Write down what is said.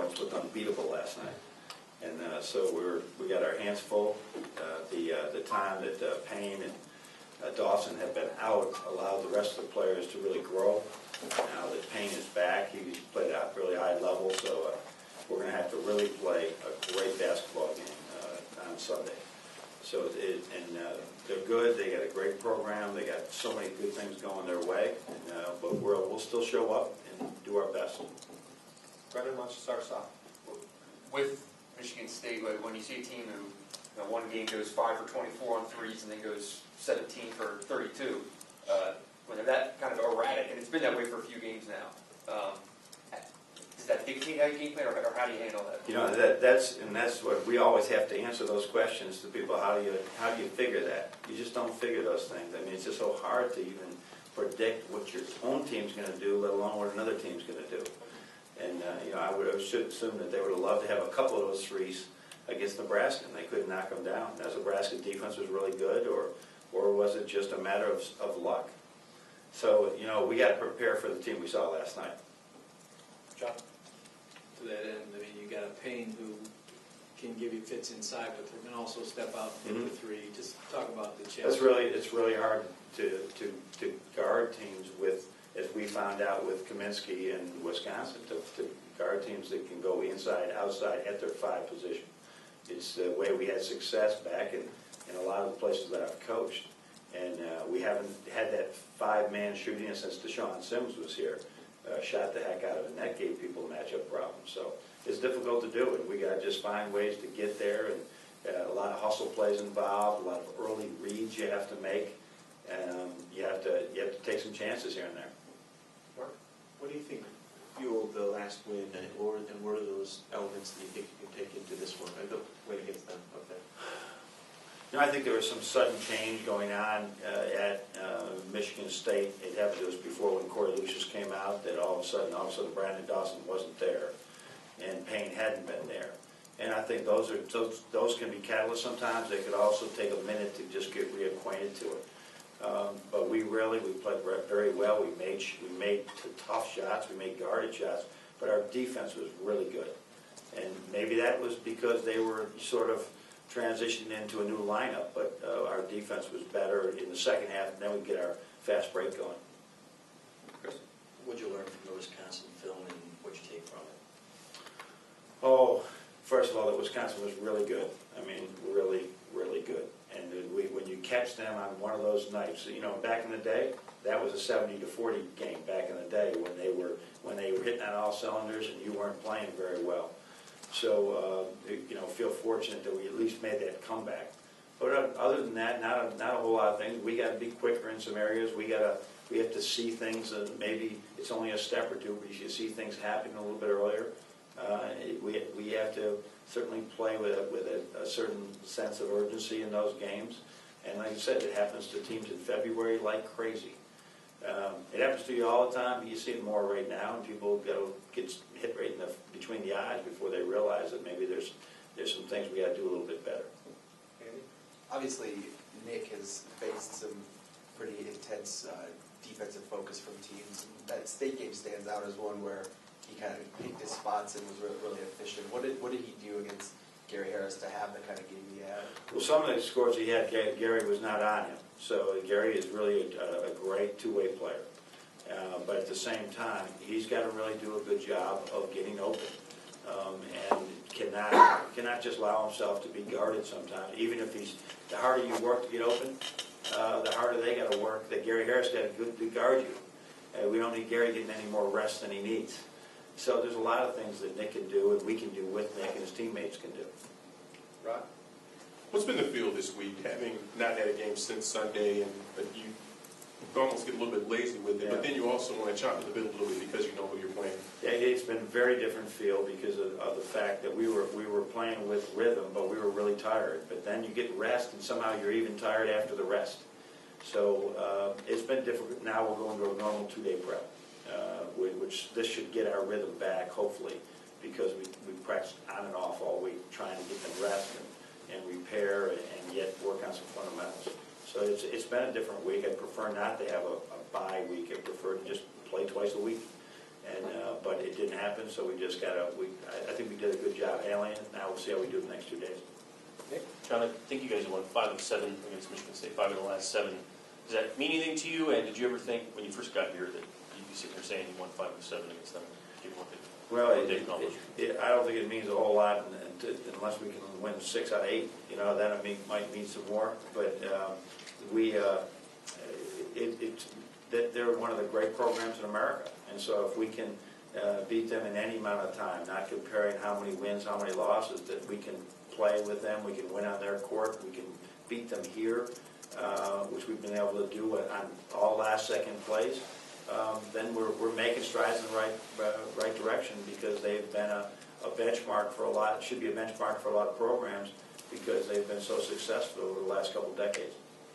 Spartans looked unbeatable last night. And so we got our hands full. The time that Payne and Dawson have been out allowed the rest of the players to really grow. Now that Payne is back, he's played at a really high level, so we're going to have to really play a great basketball game on Sunday. So they're good. They got a great program. They got so many good things going their way, but we'll still show up and do our best. Brendan, why don't you start us off? With Michigan State, when you see a team who, one game goes 5 for 24 on threes and then goes 17 for 32, when they're that kind of erratic, and it's been that way for a few games now, does that dictate how you game plan, or how do you handle that? That's what we always have to answer those questions to people. How do you figure that? You just don't figure those things. I mean, it's just so hard to even predict what your own team's going to do, let alone what another team's going to do. And I should assume that they would have loved to have a couple of those threes against Nebraska, and they couldn't knock them down. As Nebraska's defense was really good, or was it just a matter of luck? So we got to prepare for the team we saw last night. John? To that end, I mean, you got a Payne who can give you fits inside, but they can also step out and hit the three. Just talk about the challenge. It's really hard to guard teams with, as we found out with Kaminsky in Wisconsin, to guard teams that can go inside, outside at their 5 position. It's the way we had success back in a lot of the places that I've coached, and we haven't had that 5-man shooting since Deshaun Sims was here. Shot the heck out of it, and that gave people matchup problems. So it's difficult to do it. We got to just find ways to get there, and a lot of hustle plays involved, a lot of early reads you have to make, and you have to take some chances here and there. What do you think fueled the last win, and what are those elements that you think you can take into this one? I don't win against them. Okay. I think there was some sudden change going on at Michigan State. It happened to us before when Corey Lucius came out, that all of a sudden Brandon Dawson wasn't there, and Payne hadn't been there. And I think those can be catalysts sometimes. They could also take a minute to just get reacquainted to it. But we played very well. We made tough shots. We made guarded shots. But our defense was really good. And maybe that was because they were sort of transitioned into a new lineup. But our defense was better in the second half, and then we get our fast break going. Chris? What did you learn from the Wisconsin film, and what did you take from it? Oh, first of all, the Wisconsin was really good. I mean, really, really good. And when you catch them on one of those nights, back in the day, that was a 70-40 game back in the day when they were hitting on all cylinders and you weren't playing very well. So feel fortunate that we at least made that comeback. But other than that, not a whole lot of things. We got to be quicker in some areas. We have to see things. Maybe it's only a step or two, but you should see things happening a little bit earlier. We have to certainly play with a certain sense of urgency in those games. And like I said, it happens to teams in February like crazy. It happens to you all the time, but you see it more right now, and people get hit right between the eyes before they realize that maybe there's some things we got to do a little bit better. Andy? Obviously, Nick has faced some pretty intense defensive focus from teams. That State game stands out as one where he kind of picked his spots and was really efficient. What did he do against Gary Harris to have the kind of game he had? Well, some of the scores he had, Gary was not on him. So Gary is really a great two-way player. But at the same time, he's got to really do a good job of getting open, and cannot just allow himself to be guarded sometimes. Even if the harder you work to get open, the harder they got to work. That Gary Harris got to guard you. We don't need Gary getting any more rest than he needs. So there's a lot of things that Nick can do, and we can do with Nick, and his teammates can do. Rod? What's been the feel this week, having not had a game since Sunday, but you almost get a little bit lazy with it, but then you also want to chop at the bit a little bit because you know who you're playing? Yeah, it's been a very different feel because of the fact that we were playing with rhythm, but we were really tired. But then you get rest, and somehow you're even tired after the rest. So it's been difficult. Now we'll go into a normal 2-day prep, which this should get our rhythm back, hopefully, because we practiced on and off all week trying to get them rest and repair and yet work on some fundamentals. So it's been a different week. I'd prefer not to have a bye week. I prefer to just play twice a week But it didn't happen, so we just gotta, I think we did a good job handling it. Now we'll see how we do the next 2 days. John, I think you guys have won 5 of 7 against Michigan State, 5 of the last 7. Does that mean anything to you? And did you ever think, when you first got here, that you'd be sitting there saying you won 5 of 7 against them, given what Well, they accomplished? I don't think it means a whole lot unless we can win 6 out of 8. You know, then it might mean some more. But they're one of the great programs in America. And so if we can beat them in any amount of time, not comparing how many wins, how many losses, that we can play with them, we can win on their court, we can beat them here, which we've been able to do on all last-second plays, then we're making strides in the right direction, because they've been a benchmark for a lot, should be a benchmark for a lot of programs, because they've been so successful over the last couple of decades.